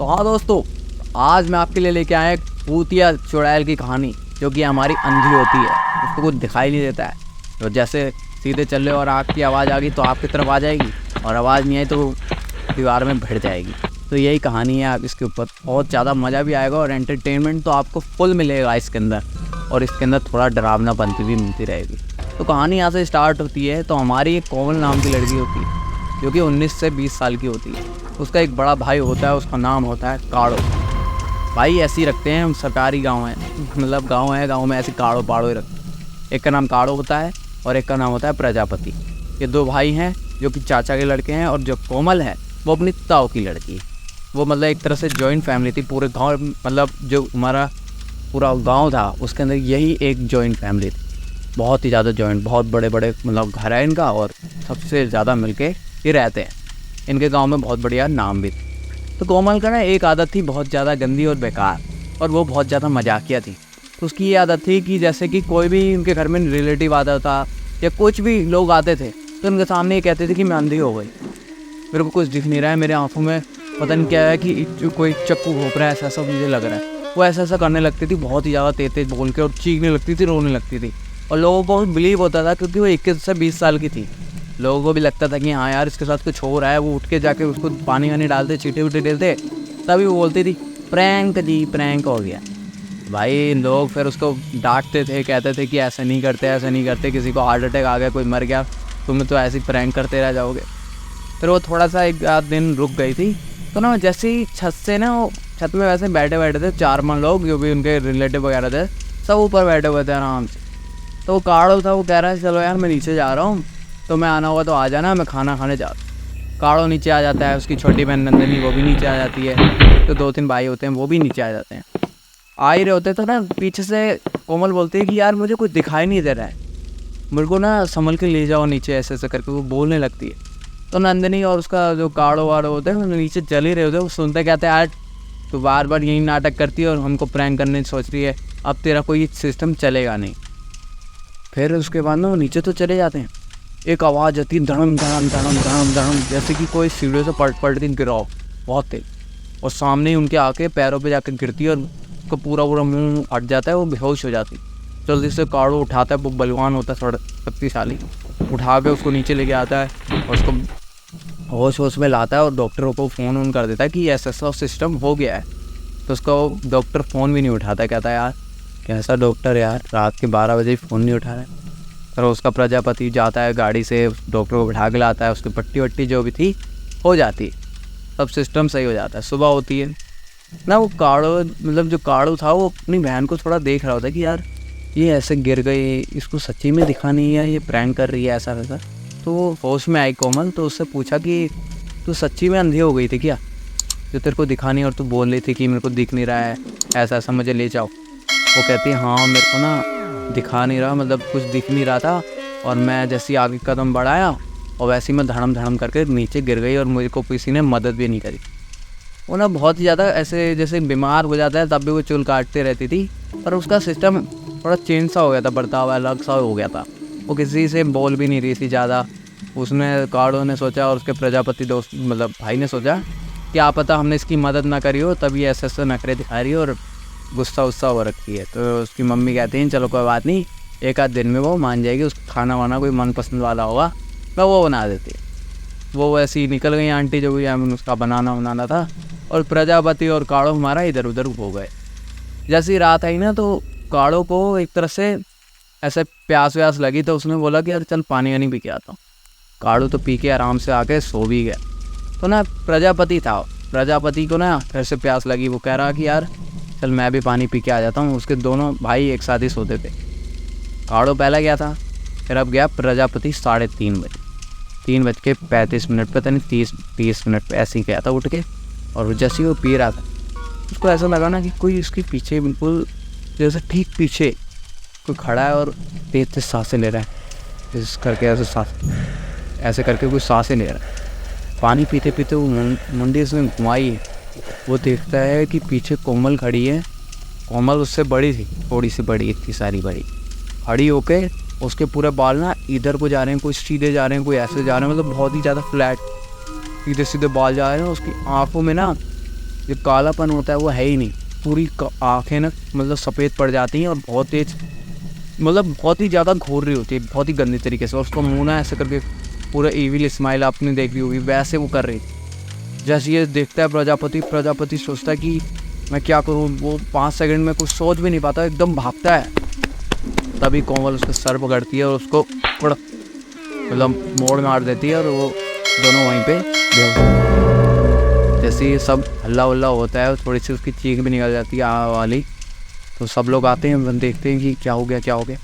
तो हाँ दोस्तों, आज मैं आपके लिए लेके आया एक भूतिया चुड़ैल की कहानी, जो कि हमारी अंधी होती है। उसको कुछ दिखाई नहीं देता है, तो जैसे सीधे चल रहे और आग की आवाज़ आ गई तो आपकी तरफ आ जाएगी, और आवाज़ नहीं आई तो दीवार में भिड़ जाएगी। तो यही कहानी है आप इसके ऊपर। बहुत ज़्यादा मज़ा भी आएगा और एंटरटेनमेंट तो आपको फुल मिलेगा इसके अंदर, और इसके अंदर थोड़ा डरावनापंती भी मिलती रहेगी। तो कहानी यहाँ से स्टार्ट होती है। तो हमारी एक कोमल नाम की लड़की होती है, जो कि 19 से 20 साल की होती है। उसका एक बड़ा भाई होता है, उसका नाम होता है काड़ो। भाई ऐसे ही रखते हैं, हम सरकारी गांव है, मतलब गांव है, गांव में ऐसे काड़ो पाड़ो ही रखते हैं। एक का नाम काड़ो होता है और एक का नाम होता है प्रजापति। ये दो भाई हैं जो कि चाचा के लड़के हैं, और जो कोमल है वो अपनी ताऊ की लड़की है। वो मतलब एक तरह से जॉइंट फैमिली थी पूरे गाँव, मतलब जो हमारा पूरा गाँव था उसके अंदर यही एक जॉइंट फैमिली थी। बहुत ही ज़्यादा जॉइंट, बहुत बड़े बड़े मतलब घर है इनका, और सबसे ज़्यादा मिलके ये रहते हैं। इनके गांव में बहुत बढ़िया नाम भी था। तो कोमल का ना एक आदत थी बहुत ज़्यादा गंदी और बेकार, और वो बहुत ज़्यादा मजाकिया थी। तो उसकी ये आदत थी कि जैसे कि कोई भी उनके घर में रिलेटिव आता था या कुछ भी लोग आते थे तो उनके सामने ये कहते थे कि मैं अंधी हो गई, मेरे को कुछ दिख नहीं रहा है, मेरे आँखों में पता नहीं क्या है कि कोई चक्कू घोंप रहा है, ऐसा सब मुझे लग रहा है। वो ऐसा करने लगती थी, बहुत ही ज़्यादा तेज तेज बोल के, और चीखने लगती थी, रोने लगती थी। और लोगों को बिलीव होता था क्योंकि वो 21 से 20 साल की थी। लोगों को भी लगता था कि हाँ यार इसके साथ कुछ हो रहा है। वो उठ के जाके उसको पानी वानी डालते, चीटे उटे डालते, तभी वो बोलती थी प्रैंक जी, प्रैंक हो गया। भाई लोग फिर उसको डांटते थे, कहते थे कि ऐसा नहीं करते, ऐसा नहीं करते, किसी को हार्ट अटैक आ गया, कोई मर गया, तुम तो ऐसे ही प्रैंक करते रह जाओगे। फिर वो थोड़ा सा एक आध दिन रुक गई थी। तो ना जैसे ही छत से ना, वो छत में वैसे बैठे बैठे थे 4 लोग, जो भी उनके रिलेटिव वगैरह थे, सब ऊपर बैठे हुए थे आराम से। तो वो काड़ो था, वो कह रहा है चलो यार मैं नीचे जा रहा हूँ, तो मैं आना होगा तो आ जाना, मैं खाना खाने जा रहा हूँ। काड़ो नीचे आ जाता है, उसकी छोटी बहन नंदनी वो भी नीचे आ जाती है। तो 2-3 भाई होते हैं वो भी नीचे आ जाते हैं। आ ही रहे होते तो ना पीछे से कोमल बोलती है कि यार मुझे कुछ दिखाई नहीं दे रहा है, मेरे को ना संभल के ले जाओ नीचे, ऐसे ऐसे करके वो बोलने लगती है। तो नंदनी और उसका जो काड़ो वाड़ो होते हैं नीचे चल ही रहे होते हैं। वो सुनते कहते हैं यार तो बार बार यही नाटक करती है और हमको प्रैंक करने की सोच रही है, अब तेरा कोई सिस्टम चलेगा नहीं। फिर उसके बाद ना वो नीचे तो चले जाते हैं। एक आवाज़ आती है धड़म धड़म धड़म धड़म धड़म, जैसे कि कोई सीढ़ियों से पलट के गिरा हो, बहुत तेज। और सामने ही उनके आके पैरों पे जाकर गिरती है और उसका पूरा मुंह फट जाता है, वो बेहोश हो जाती। जल्दी से काड़ो उठाता है, वो बलवान होता है थोड़ा शक्तिशाली, उठा के उसको नीचे लेके आता है और उसको होश होश में लाता है, और डॉक्टरों को फ़ोन ऑन कर देता है कि ऐसा सिस्टम हो गया है। तो उसको डॉक्टर फ़ोन भी नहीं उठाता, कहता है यार कैसा डॉक्टर यार, रात के 12 बजे फ़ोन नहीं उठा रहा है। फिर उसका प्रजापति जाता है गाड़ी से, डॉक्टर को बिठा के लाता है, उसकी पट्टी वट्टी जो भी थी हो जाती है, सब सिस्टम सही हो जाता है। सुबह होती है ना, वो काड़ो मतलब जो काड़ो था वो अपनी बहन को थोड़ा देख रहा होता है कि यार ये ऐसे गिर गई, इसको सच्ची में दिखा नहीं है, ये प्रैंक कर रही है ऐसा वैसा। तो वो होश में आई कोमल, तो उससे पूछा कि तू सच्ची में अंधी हो गई थी क्या, जो तेरे को दिखा नहीं और तू बोल रही थी कि मेरे को दिख नहीं रहा है, ऐसा ऐसा मुझे ले जाओ। वो कहती है हाँ मेरे को ना दिखा नहीं रहा, मतलब कुछ दिख नहीं रहा था, और मैं जैसे आगे कदम बढ़ाया और वैसे ही मैं धड़म धड़म करके नीचे गिर गई, और मुझे को किसी ने मदद भी नहीं करी। वो ना बहुत ही ज़्यादा ऐसे जैसे बीमार हो जाता है तब भी वो चुल काटती रहती थी, पर उसका सिस्टम थोड़ा चेंज सा हो गया था, बर्ताव अलग सा हो गया था। वो किसी से बोल भी नहीं रही थी ज़्यादा। उसने काड़ो ने सोचा और उसके प्रजापति दोस्त मतलब भाई ने सोचा कि क्या पता हमने इसकी मदद ना करी हो, तभी ऐसे ऐसे नखरे दिखा रही है और गुस्सा उस्सा हो रखी है। तो उसकी मम्मी कहती हैं चलो कोई बात नहीं, एक आध दिन में वो मान जाएगी, उसको खाना वाना कोई मनपसंद वाला होगा मैं वो बना देती है। वो वैसे ही निकल गई आंटी, जो भी उसका बनाना था, और प्रजापति और काड़ो हमारा इधर उधर हो गए। जैसे ही रात आई ना, तो काड़ो को एक तरह से ऐसे प्यास व्यास लगी, तो उसने बोला कि यार चल पानी वानी पी के आता हूँ। काड़ो तो पी के आराम से आके सो भी गया। तो ना प्रजापति था, प्रजापति को ना फिर से प्यास लगी, वो कह रहा कि यार चल मैं भी पानी पी के आ जाता हूँ। उसके दोनों भाई एक साथ ही सोते थे। काड़ो पहला गया था, फिर अब गया प्रजापति 3:30 बजे, 3:35 पता नहीं 30 मिनट पे ऐसे ही गया था उठ के। और जैसे ही वो पी रहा था, उसको ऐसा लगा ना कि कोई उसके पीछे बिल्कुल जैसे ठीक पीछे कोई खड़ा है और तेज तेज सांसें ले रहा है, इस करके ऐसे करके कोई सांसें ले रहा है। पानी पीते पीते वो मुंडी उसने घुमाई, वो देखता है कि पीछे कोमल खड़ी है। कोमल उससे बड़ी थी, थोड़ी सी बड़ी, इतनी सारी बड़ी, खड़ी होके उसके पूरे बाल ना इधर को जा रहे हैं, कोई सीधे जा रहे हैं, कोई ऐसे जा रहे हैं, मतलब बहुत ही ज़्यादा फ्लैट सीधे सीधे बाल जा रहे हैं। उसकी आंखों में ना जो कालापन होता है वो है ही नहीं, पूरी आँखें ना मतलब सफ़ेद पड़ जाती हैं और बहुत तेज मतलब बहुत ही ज़्यादा घूर रही होती है, बहुत ही गंदी तरीके से। और उसका मुँह ना ऐसे करके पूरा ईविल स्माइल आपने देख ली होगी, वैसे वो कर रही। जैसे ये देखता है प्रजापति सोचता है कि मैं क्या करूँ, वो 5 सेकंड में कुछ सोच भी नहीं पाता, एकदम भागता है। तभी कोमल उसका सर पकड़ती है और उसको मतलब मोड़ मार देती है और वो दोनों वहीं पे बेहोश हो जाते हैं। जैसे ये सब हल्ला उल्ला होता है, थोड़ी सी उसकी चीख भी निकल जाती है वाली, तो सब लोग आते हैं, देखते हैं कि क्या हो गया।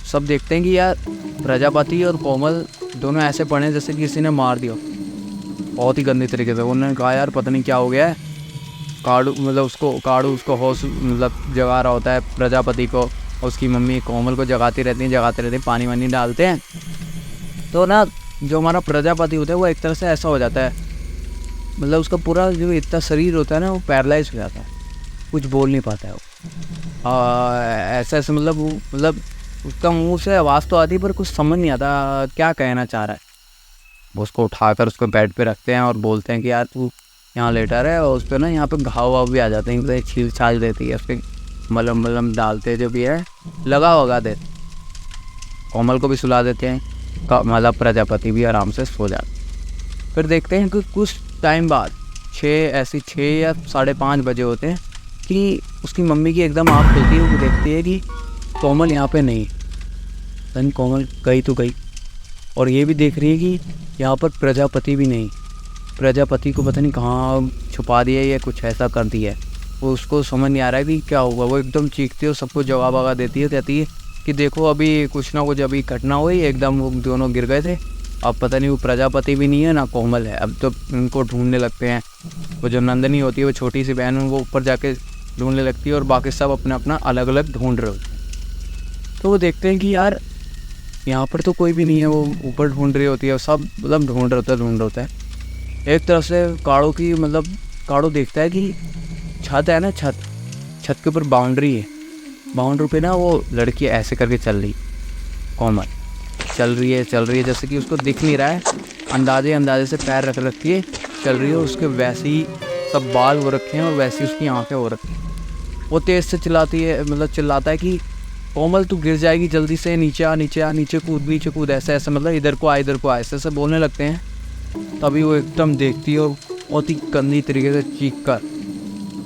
सब देखते हैं कि यार प्रजापति और कोमल दोनों ऐसे पड़े जैसे किसी ने मार दिया, बहुत ही गंदी तरीके से। उन्होंने कहा यार पता नहीं क्या हो गया है। काड़ू उसको होश मतलब जगा रहा होता है प्रजापति को, उसकी मम्मी कोमल को जगाती रहती हैं, पानी वानी डालते हैं। तो ना जो हमारा प्रजापति होता है वो एक तरह से ऐसा हो जाता है, मतलब उसका पूरा जो इतना शरीर होता है ना वो पैरालाइज हो जाता है, कुछ बोल नहीं पाता है वो। ऐसे मतलब उसका मुंह से आवाज़ तो आती है पर कुछ समझ नहीं आता क्या कहना चाह रहा है। वो उसको उठाकर उसको बेड पे रखते हैं और बोलते हैं कि यार तू यहाँ लेटा रहे, और उस पर ना यहाँ पे घाव वाव भी आ जाते हैं, छील छाल देती है, उसके मलम डालते जो भी है लगा देते। कोमल को भी सुला देते हैं, मतलब प्रजापति भी आराम से सो जाते। फिर देखते हैं कि कुछ टाइम बाद 6 या 5:30 बजे होते हैं कि उसकी मम्मी की एकदम आँख खुलती है, वो देखती है कि कोमल यहाँ पे नहीं। देन कोमल गई तो गई, और ये भी देख रही है कि यहाँ पर प्रजापति भी नहीं, प्रजापति को पता नहीं कहाँ छुपा दिया या कुछ ऐसा कर दिया है। वो उसको समझ नहीं आ रहा है कि क्या हुआ। वो एकदम चीखती है और सबको जवाब आगा देती है, कहती है कि देखो अभी कुछ ना कुछ अभी घटना हुई, एकदम वो दोनों गिर गए थे, अब पता नहीं वो प्रजापति भी नहीं है ना कोमल है। अब तो उनको ढूंढने लगते हैं। वो जो नंदनी होती है वो छोटी सी बहन, वो ऊपर जाके ढूंढने लगती है और बाकी सब अपना अपना अलग अलग ढूंढ रहे होते हैं। तो वो देखते हैं कि यार यहाँ पर तो कोई भी नहीं है, वो ऊपर ढूंढ रही होती है, सब मतलब ढूंढ रहा होता है। एक तरफ से काड़ू देखता है कि छत है ना, छत के ऊपर बाउंड्री है, बाउंड्री पे ना वो लड़की ऐसे करके चल रही, कोमल चल रही है जैसे कि उसको दिख नहीं रहा है, अंदाजे से पैर रख रखी है चल रही है। उसके वैसे ही सब बाल हो रखे हैं और वैसी उसकी आंखें हो रखी हैं। वो तेज़ से चिल्लाता है कि कोमल तू गिर जाएगी, जल्दी से नीचे आ, नीचे कूद, ऐसे मतलब इधर को आ, ऐसे बोलने लगते हैं। तभी वो एकदम देखती है और बहुत ही गंदी तरीके से चीख कर,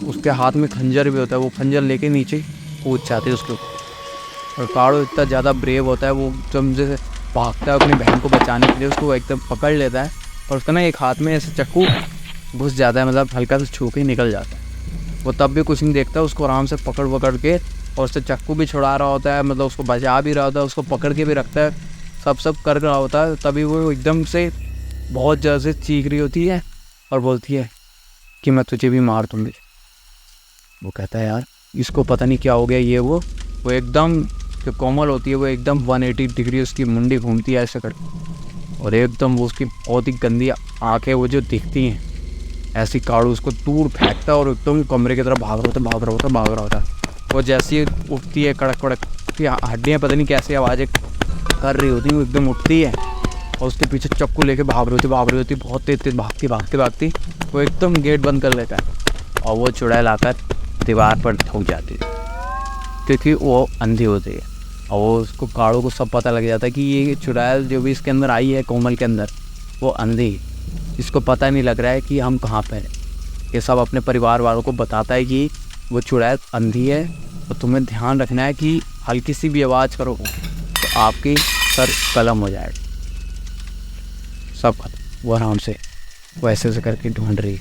उसके हाथ में खंजर भी होता है, वो खंजर लेके नीचे कूद जाती है उसके ऊपर। और काड़ू इतना ज़्यादा ब्रेव होता है, वो एकदम से भागता है अपनी बहन को बचाने के लिए, उसको एकदम पकड़ लेता है और उसका ना एक हाथ में ऐसे चाकू घुस जाता है, मतलब हल्का से छू के निकल जाता है। वो तब भी कुछ नहीं देखता, उसको आराम से पकड़ के और उससे चाकू भी छुड़ा रहा होता है, मतलब उसको बचा भी रहा होता है, उसको पकड़ के भी रखता है, सब कर रहा होता है। तभी वो एकदम से बहुत ज़्यादा से चीख रही होती है और बोलती है कि मैं तुझे भी मार दूँगी। वो कहता है यार इसको पता नहीं क्या हो गया, ये वो एकदम जो कोमल होती है वो एकदम 180 डिग्री उसकी मुंडी घूमती है ऐसे करके, और एकदम वो उसकी बहुत ही गंदी आँखें वो जो दिखती हैं ऐसी। काड़ू उसको दूर फेंकता है और एकदम कमरे की तरफ भाग रहा होता है। वो जैसी उठती है कड़क हड्डियाँ पता नहीं कैसी आवाज़ें कर रही होती हैं, वो एकदम उठती है और उसके पीछे चाकू लेके भाग रही होती बहुत तेज भागती वो एकदम गेट बंद कर लेता है और वो चुड़ैल लाकर दीवार पर ठोक जाती है, क्योंकि वो अंधी होती है। और वो उसको काड़ू को सब पता लग जाता है कि ये चुड़ैल जो भी इसके अंदर आई है कोमल के अंदर वो अंधी, इसको पता नहीं लग रहा है कि हम कहाँ पर हैं। ये सब अपने परिवार वालों को बताता है कि वो चुड़ैल अंधी है, तो तुम्हें ध्यान रखना है कि हल्की सी भी आवाज़ करो तो आपकी सर कलम हो जाएगा। सब खत्म। वो आराम से वो ऐसे करके ढूंढ रही है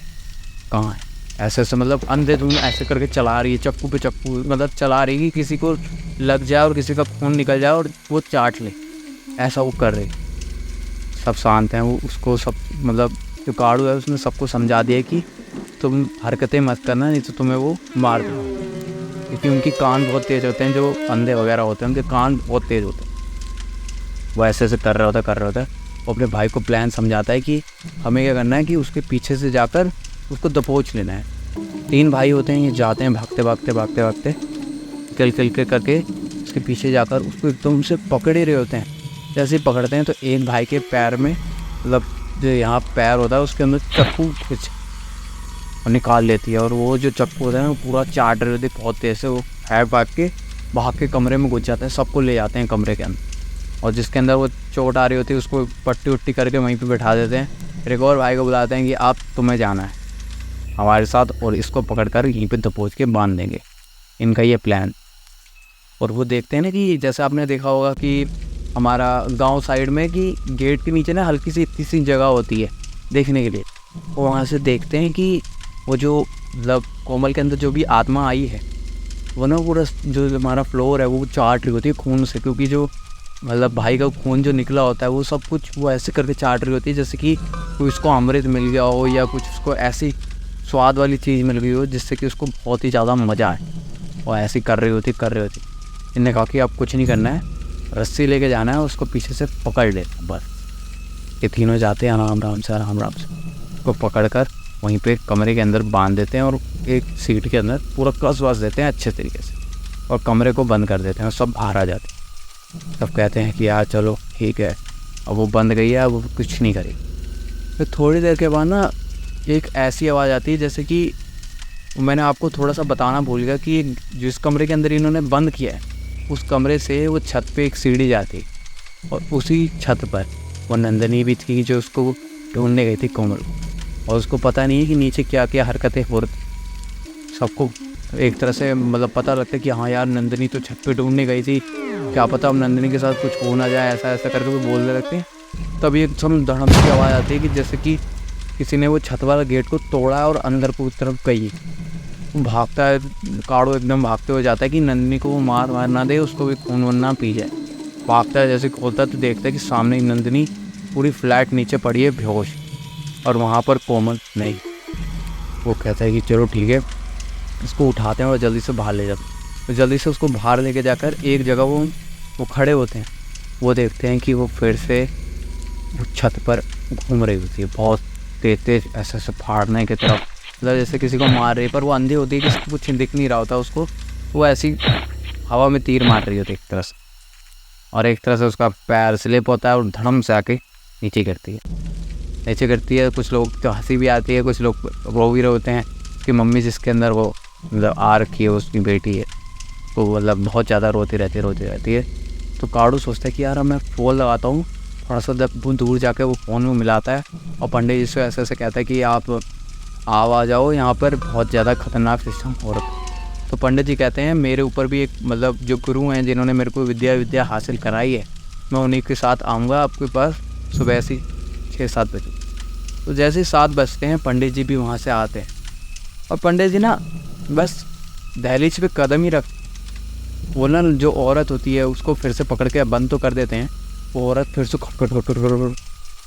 कहाँ है, ऐसे मतलब अंधे धुंध ऐसे करके चला रही है, चक्कू पे चक्कू मतलब चला रही है कि किसी को लग जाए और किसी का खून निकल जाए और वो चाट ले, ऐसा वो कर रही। सब शांत हैं, वो उसको सब मतलब जो काड़ू है उसने सबको समझा दिया कि तुम हरकतें मत करना, नहीं तो तुम्हें वो मार दो, क्योंकि उनकी कान बहुत तेज़ होते हैं, जो अंधे वगैरह होते हैं उनके कान बहुत तेज़ होते हैं। वो ऐसे कर रहा होता है। वो अपने भाई को प्लान समझाता है कि हमें क्या करना है कि उसके पीछे से जाकर उसको दबोच लेना है। 3 भाई होते हैं, ये जाते हैं भागते कल के करके उसके पीछे जाकर उसको एकदम से पकड़ ही रहे होते हैं। जैसे ही पकड़ते हैं तो एक भाई के पैर में मतलब जो यहाँ पैर होता है उसके अंदर चाकू और निकाल लेती है। और वो जो चक्कू होता है ना वो पूरा चाट रही होती है बहुत तेज़ से। वो हैक भाग के कमरे में घुस जाते हैं, सबको ले जाते हैं कमरे के अंदर। और जिसके अंदर वो चोट आ रही होती है उसको पट्टी उट्टी करके वहीं पे बैठा देते हैं। फिर एक और भाई को बुलाते हैं कि आप तुम्हें जाना है हमारे साथ, और इसको पकड़ कर यहीं पे दबोच के बांध देंगे। इनका ये प्लान। और वो देखते हैं ना कि जैसे आपने देखा होगा कि हमारा गांव साइड में कि गेट के नीचे ना हल्की सी इतनी सी जगह होती है देखने के लिए। वो वहाँ से देखते हैं कि वो जो मतलब कोमल के अंदर जो भी आत्मा आई है वो ना पूरा जो हमारा फ्लोर है वो चाट रही होती है खून से। क्योंकि जो मतलब भाई का खून जो निकला होता है वो सब कुछ वो ऐसे करके चाट रही होती है जैसे कि कोई उसको अमृत मिल गया हो या कुछ उसको ऐसी स्वाद वाली चीज़ मिल गई हो जिससे कि उसको बहुत ही ज़्यादा मज़ा आए। और ऐसी कर रही होती। इनने कहा कि अब कुछ नहीं करना है, रस्सी लेके जाना है, उसको पीछे से पकड़ लेना बस। ये तीनों जाते हैं आराम से उसको पकड़ कर वहीं पे कमरे के अंदर बांध देते हैं और एक सीट के अंदर पूरा कस वस देते हैं अच्छे तरीके से और कमरे को बंद कर देते हैं और सब बाहर आ जाते हैं। सब कहते हैं कि यार चलो ठीक है, अब वो बंद गई है, अब वो कुछ नहीं करेगी। फिर थोड़ी देर के बाद ना एक ऐसी आवाज़ आती है जैसे कि मैंने आपको थोड़ा सा बताना भूल गया कि जिस कमरे के अंदर इन्होंने बंद किया है उस कमरे से वो छत पे एक सीढ़ी जाती और उसी छत पर वो नंदिनी भी थी जो उसको ढूंढने गई थी कोमल को। और उसको पता नहीं है कि नीचे क्या क्या हरकतें हो रही। सबको एक तरह से मतलब पता लगता है कि हाँ यार नंदिनी तो छत पे ढूंढने गई थी, क्या पता अब नंदिनी के साथ कुछ हो ना जाए, ऐसा ऐसा करके वो बोलने लगते हैं। तब एक धड़म की आवाज़ आती है कि जैसे कि किसी ने वो छत वाला गेट को तोड़ा है और अंदर को उस तरफ गई। भागता है काड़ो, एकदम भागते हुए जाता है कि नंदिनी को वो मार ना दे, उसको भी खून वून ना पी जाए। भागता है, जैसे खोलता है तो देखता है कि सामने नंदिनी पूरी फ्लैट नीचे पड़ी है बेहोश, और वहाँ पर कोमल नहीं। वो कहता है कि चलो ठीक है, इसको उठाते हैं और जल्दी से बाहर ले जाते हैं। तो जल्दी से उसको बाहर लेके जाकर एक जगह वो खड़े होते हैं। वो देखते हैं कि वो फिर से वो छत पर घूम रही होती है बहुत तेज ऐसे फाड़ने की तरफ, मतलब जैसे किसी को मार रही है। पर वो अंधी होती है कि इसको कुछ दिख नहीं रहा होता उसको, वो ऐसी हवा में तीर मार रही होती है एक तरह से। और एक तरह से उसका पैर स्लिप होता है और धड़म से आके नीचे गिरती है। कुछ लोग तो हंसी भी आती है, कुछ लोग रो भी रहे होते हैं। उसकी मम्मी जिसके अंदर वो मतलब आ रखी है, उसकी बेटी है, तो मतलब बहुत ज़्यादा रोती रहती है। तो काड़ू सोचता है कि यार मैं फ़ोन लगाता हूँ, थोड़ा सा जब दूर जाके वो फ़ोन में मिलाता है और पंडित जी से ऐसे कहता है कि आप आ जाओ, यहाँ पर बहुत ज़्यादा ख़तरनाक सिस्टम हो रहा है। तो पंडित जी कहते हैं मेरे ऊपर भी एक मतलब जो गुरु हैं जिन्होंने मेरे को विद्या हासिल कराई है, मैं उन्हीं के साथ आऊँगा आपके पास सुबह से 6-7 बजे। तो जैसे 7 बजते हैं पंडित जी भी वहाँ से आते हैं और पंडित जी ना बस दहलीज पे कदम ही रख, वो ना जो औरत होती है उसको फिर से पकड़ के बंद तो कर देते हैं। वो औरत फिर से खट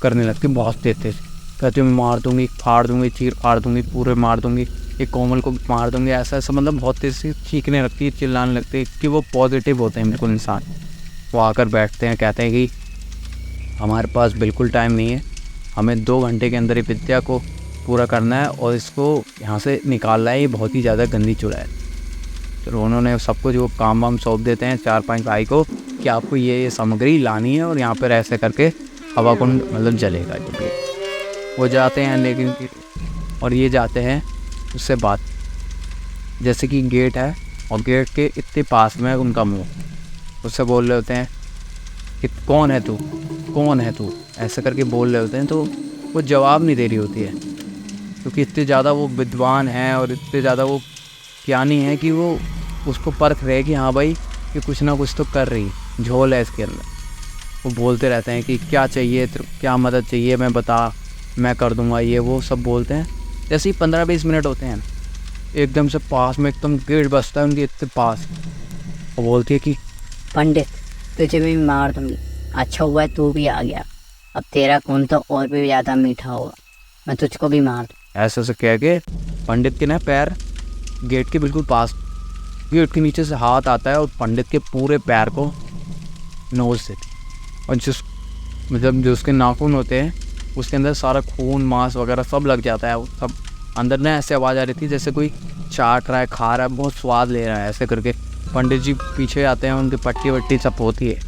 करने लगती है बहुत तेज। कहती मैं मार दूँगी, फाड़ दूँगी, चीर फाड़ दूँगी, पूरे मार दूँगी, एक कोमल को मार दूँगी, ऐसा मतलब बहुत तेज़ से चीखने लगती है, चिल्लाने लगती है कि वो पॉजिटिव होते हैं बिल्कुल इंसान। वो आकर बैठते हैं, कहते हैं कि हमारे पास बिल्कुल टाइम नहीं है, हमें 2 घंटे के अंदर ही विद्या को पूरा करना है और इसको यहाँ से निकालना है, ये बहुत ही ज़्यादा गंदी चुड़ैल। तो उन्होंने सबको जो काम वाम सौंप देते हैं 4-5 भाई को कि आपको ये सामग्री लानी है और यहाँ पर ऐसे करके हवा कुंड मतलब जलेगा जो भी। वो जाते हैं लेकिन और ये जाते हैं उससे बात, जैसे कि गेट है और गेट के इतने पास में उनका मुँह, उससे बोल रहे होते हैं कि कौन है तू ऐसे करके बोल रहे होते हैं। तो वो जवाब नहीं दे रही होती है क्योंकि इतने ज़्यादा वो विद्वान हैं और इतने ज़्यादा वो ज्ञानी है कि वो उसको परख रहे हैं कि हाँ भाई ये कुछ ना कुछ तो कर रही, झोल है इसके अंदर। वो बोलते रहते हैं कि क्या चाहिए, क्या मदद चाहिए, मैं बता, मैं कर दूंगा, ये वो सब बोलते हैं। जैसे ही 15-20 मिनट होते हैं एकदम से पास में एकदम गेट बजता है उनके इतने पास। वो बोलती है कि पंडित तुझे भी मार दूंगी, अच्छा हुआ है तू भी आ गया, अब तेरा खून तो और भी ज़्यादा मीठा होगा, मैं तुझको भी मार दूँ। ऐसे से कह के पंडित के ना पैर गेट के बिल्कुल पास, गेट के नीचे से हाथ आता है और पंडित के पूरे पैर को नोच देती। और मतलब जो उसके नाखून होते हैं उसके अंदर सारा खून मांस वगैरह सब लग जाता है। वो सब अंदर ना ऐसे आवाज़ आ रही थी जैसे कोई चाट रहा है, खा रहा है, बहुत स्वाद ले रहा है ऐसे करके। पंडित जी पीछे आते हैं, उनकी पट्टी वट्टी सब होती है,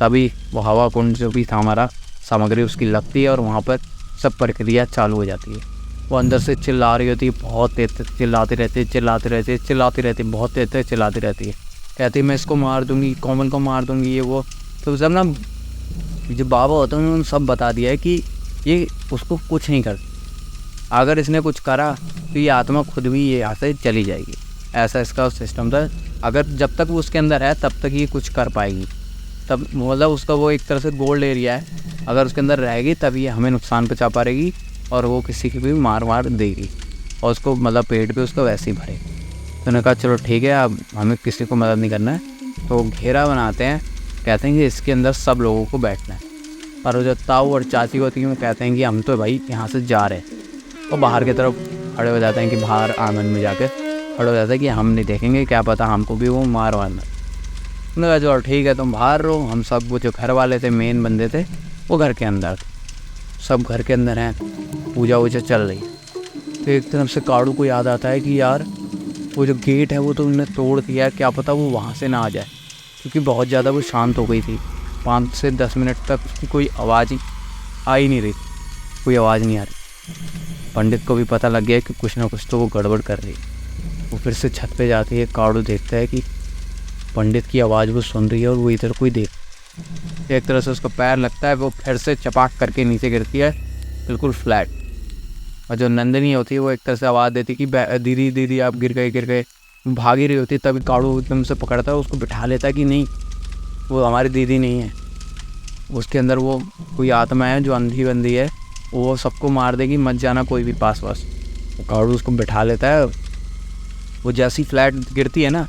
तभी वो हवा कुंड जो भी था हमारा सामग्री उसकी लगती है और वहाँ पर सब प्रक्रिया चालू हो जाती है। वो अंदर से चिल्ला रही होती है, बहुत तेज तेज चिल्लाती रहती है, बहुत तेज तेज चिल्लाती रहती है। कहती है मैं इसको मार दूंगी, कोमल को मार दूंगी, ये वो। तो सब ना जो बाबा होते हैं उन्होंने सब बता दिया है कि ये उसको कुछ नहीं कर, अगर इसने कुछ करा तो ये आत्मा खुद भी ये यहाँ से चली जाएगी। ऐसा इसका सिस्टम था। अगर जब तक वो उसके अंदर है तब तक ये कुछ कर पाएगी, तब मतलब उसका वो एक तरह से गोल्ड एरिया है। अगर उसके अंदर रहेगी तब ये हमें नुकसान पहुंचा पाएगी और वो किसी की भी मार देगी और उसको मतलब पेट पे उसका वैसे ही भरेगी। तो उन्होंने कहा चलो ठीक है, अब हमें किसी को मदद नहीं करना है। तो घेरा बनाते हैं, कहते हैं कि इसके अंदर सब लोगों को बैठना है। और वो जो ताऊ और चाची होती हैं वो कहते हैं कि हम तो भाई यहाँ से जा रहे हैं। और बाहर की तरफ खड़े हो जाते हैं कि बाहर आंगन में जाकर खड़े हो जाते हैं कि हम नहीं देखेंगे, क्या पता हमको भी वो मार वारना। उन्होंने कहा चलो ठीक है तुम बाहर रहो, हम सब वो जो घर वाले थे मेन बंदे थे वो घर के अंदर थे। सब घर के अंदर हैं, पूजा वूजा चल रही। तो एक तरफ से काड़ू को याद आता है कि यार वो जो गेट है वो तो उन्होंने तोड़ दिया, क्या पता वो वहाँ से ना आ जाए, क्योंकि बहुत ज़्यादा वो शांत हो गई थी। 5 से 10 मिनट तक उसकी कोई आवाज़ ही आ ही नहीं रही, कोई आवाज़ नहीं आ रही। पंडित को भी पता लग गया कि कुछ ना कुछ तो वो गड़बड़ कर रही है। वो फिर से छत पे जाती है, काड़ू देखता है कि पंडित की आवाज़ वो सुन रही है और वो इधर कोई देख। एक तरह से उसका पैर लगता है, वो फिर से चपाक करके नीचे गिरती है बिल्कुल फ्लैट। और जो नंदिनी होती है वो एक तरह से आवाज़ देती कि दीदी दीदी आप गिर गए। भाग ही रही होती है, तभी काड़ू एकदम से पकड़ता है, उसको बिठा लेता है कि नहीं वो हमारी दीदी नहीं है, उसके अंदर वो कोई आत्मा है जो अंधी बंदी है, वो सबको मार देगी, मत जाना कोई भी पास। वो काड़ू उसको बिठा लेता है। वो जैसी फ्लैट गिरती है ना,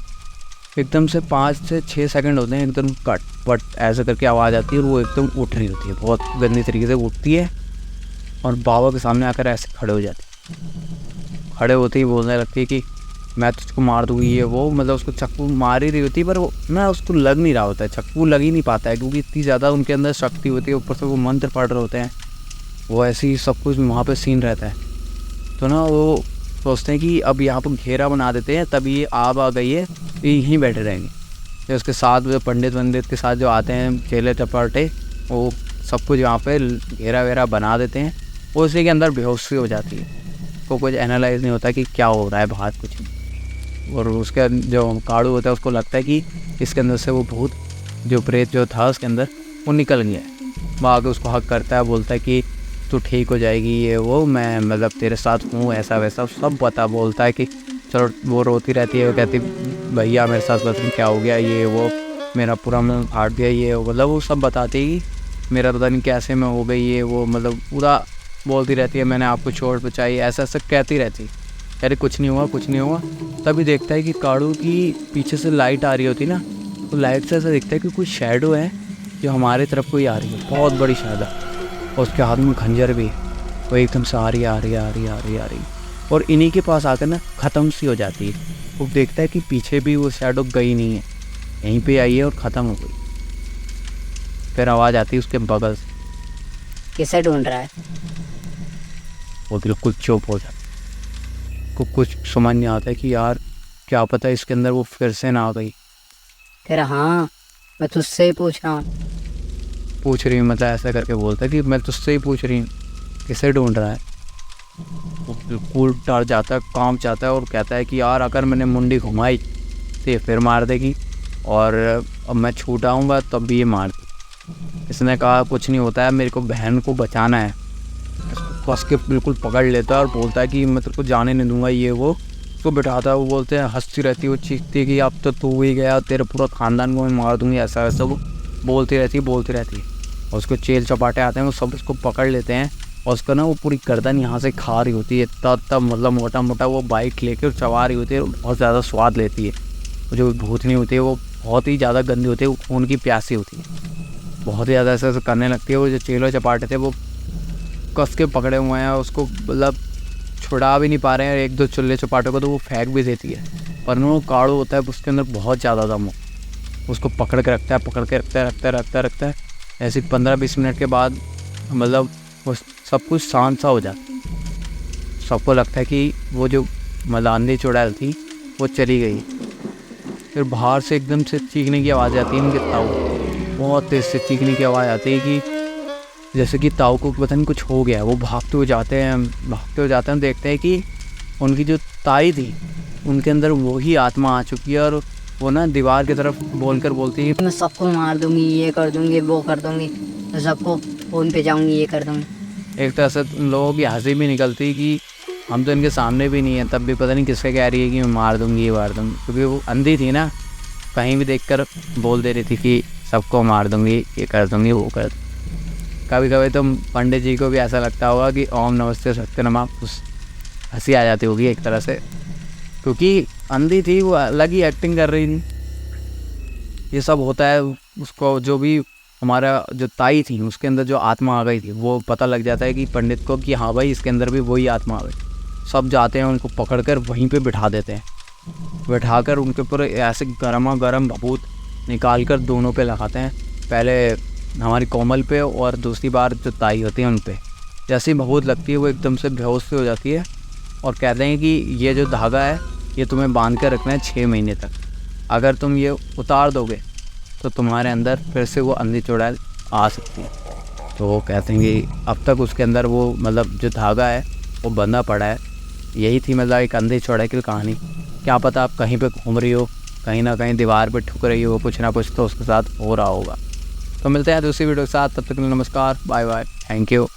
एकदम से 5 से 6 सेकंड होते हैं, एकदम कट पट ऐसे करके आवाज़ आती है और वो एकदम उठ रही होती है, बहुत गंदी तरीके से उठती है और बाबा के सामने आकर ऐसे खड़े हो जाती है। खड़े होते ही बोलने लगती है कि मैं तुझको मार दूँगी, ये वो। मतलब उसको चक्कू मार ही रही होती है, पर वो ना उसको लग नहीं रहा होता है, चक्कू लग ही नहीं पाता है, क्योंकि इतनी ज़्यादा उनके अंदर शक्ति होती है। ऊपर से वो मंत्र पढ़ रहे होते हैं, वो ऐसे ही सब कुछ वहाँ पे सीन रहता है। तो ना वो सोचते हैं कि अब यहाँ पर घेरा बना देते हैं, तब ये आ गई है, ये यहीं बैठे रहेंगे। तो उसके साथ जो पंडित के साथ जो आते हैं चेले चपाटे, वो सब कुछ यहाँ पे घेरा वेरा बना देते हैं। वो उसी के अंदर बेहोशी हो जाती है, उसको कुछ एनालाइज नहीं होता कि क्या हो रहा है बाहर, कुछ नहीं। और उसका जो काड़ू होता है उसको लगता है कि इसके अंदर से वो भूत जो प्रेत जो था उसके अंदर वो निकल गया है। वो आगे उसको हक करता है, बोलता है कि तू ठीक हो जाएगी, ये वो, मैं मतलब तेरे साथ हूँ, ऐसा वैसा सब पता। बोलता है कि चलो, वो रोती रहती है, वो कहती भैया मेरे साथ पता नहीं क्या हो गया, ये वो, मेरा पूरा मन फाट गया, ये मतलब वो सब बताती है कि मेरा पता नहीं कैसे मैं हो गई, ये वो, मतलब पूरा बोलती रहती है मैंने आपको चोट पहुँचाई, ऐसा ऐसा कहती रहती है। अरे कुछ नहीं हुआ, कुछ नहीं हुआ। तभी देखता है कि काड़ू की पीछे से लाइट आ रही होती ना, तो लाइट से ऐसा दिखता है कि कुछ शैडो है जो हमारे तरफ कोई आ रही है, बहुत बड़ी शैडो, और उसके हाथ में खंजर भी है। वो एकदम से आ रही और इन्हीं के पास आकर ना ख़त्म सी हो जाती है। वो देखता है कि पीछे भी वो शैडो गई नहीं है, यहीं पे आई है और ख़त्म हो गई। फिर आवाज़ आती है उसके बगल से, किसे ढूंढ रहा है? वो बिल्कुल चुप हो जाता है। को कुछ समझ नहीं आता है कि यार क्या पता इसके अंदर वो फिर से ना आ गई। तेरा हाँ, मैं तुझसे ही पूछ रहा हूँ। पूछ रही हूँ मतलब ऐसा करके बोलता है कि मैं तुझसे ही पूछ रही हूँ, किसे ढूंढ रहा है। वो बिल्कुल डर जाता है, कांप जाता है और कहता है कि यार अगर मैंने मुंडी घुमाई तो ये फिर मार देगी, और अब मैं छूट आऊँगा तब भी ये मार देगी। इसने कहा कुछ नहीं होता है, मेरे को बहन को बचाना है। कस के बिल्कुल पकड़ लेता है और बोलता है कि मैं तेरे को जाने नहीं दूंगा, ये वो। उसको बिठाता है, वो बोलते हैं, हंसती रहती है, वो चीखती है कि अब तो तू ही गया, तेरे पूरा ख़ानदान को मैं मार दूंगी, ऐसा वैसा वो बोलती रहती है। और उसको चेल चपाटे आते हैं, वो सब उसको पकड़ लेते हैं और उसको ना वो पूरी गर्दन यहाँ से खा रही होती है, तब मतलब मोटा मोटा वो बाइक लेकर चबा रही होती है, बहुत ज़्यादा स्वाद लेती है। वो जो भूतनी होती है वो बहुत ही ज़्यादा गंदी होती है, वो खून की प्यासी होती है, बहुत ही ज़्यादा ऐसा करने लगती है। वो जो चेलो चपाटे थे वो कस के पकड़े हुए हैं, उसको मतलब छुड़ा भी नहीं पा रहे हैं। 1-2 चुल्ले चपाटों को तो वो फेंक भी देती है, पर वो काड़ू होता है उसके अंदर बहुत ज़्यादा दम हो, उसको पकड़ के रखता है। ऐसे 15-20 मिनट के बाद मतलब वो सब कुछ शांत सा हो जाता है। सबको लगता है कि वो जो मलांदी चुड़ैल थी वो चली गई। फिर बाहर से एकदम से चीखने की आवाज़ आती है, इनके ताऊ बहुत तेज़ से चीखने की आवाज़ आती है कि जैसे कि ताऊ को पता नहीं कुछ हो गया, वो भागते हुए जाते हैं देखते हैं कि उनकी जो ताई थी उनके अंदर वही आत्मा आ चुकी है, और वो ना दीवार की तरफ बोलती है मैं सबको मार दूंगी, ये कर दूंगी, वो कर दूंगी, तो सबको फ़ोन पे जाऊंगी, ये कर दूंगी। एक तरह से उन लोगों की हंसी भी निकलती कि हम तो इनके सामने भी नहीं है, तब भी पता नहीं किससे कह रही है कि मैं मार दूंगी, ये मार दूंगी, क्योंकि वो अंधी थी ना, कहीं भी देखकर बोल दे रही थी कि सबको मार दूंगी, ये कर दूंगी, वो कर। कभी कभी तो पंडित जी को भी ऐसा लगता होगा कि ओम नमस्ते सत्यनारायण, उस हंसी आ जाती होगी एक तरह से, क्योंकि अंधी थी, वो अलग ही एक्टिंग कर रही थी। ये सब होता है, उसको जो भी हमारा जो ताई थी उसके अंदर जो आत्मा आ गई थी, वो पता लग जाता है कि पंडित को कि हाँ भाई इसके अंदर भी वही आत्मा आ गई। सब जाते हैं उनको पकड़कर वहीं पे बिठा देते हैं, बिठाकर उनके ऊपर ऐसे गर्मा गर्म भभूत निकाल कर दोनों पे लगाते हैं, पहले हमारी कोमल पे और दूसरी बार जो ताई होती है उन पे। जैसे ही भभूत लगती है वो एकदम से बेहोश सी हो जाती है, और कहते हैं कि ये जो धागा है ये तुम्हें बांध कर रखना है 6 महीने तक, अगर तुम ये उतार दोगे तो तुम्हारे अंदर फिर से वो अंधी चुड़ैल आ सकती है। तो वो कहते हैं कि अब तक उसके अंदर वो मतलब जो धागा है वो बंधा पड़ा है। यही थी मतलब एक अंधी चुड़ैल की कहानी। क्या पता आप कहीं पे घूम रही हो, कहीं ना कहीं दीवार पे ठुक रही हो, कुछ ना कुछ तो उसके साथ हो रहा होगा। तो मिलते हैं दूसरी वीडियो के साथ, तब तक के लिए नमस्कार, बाय बाय, थैंक यू।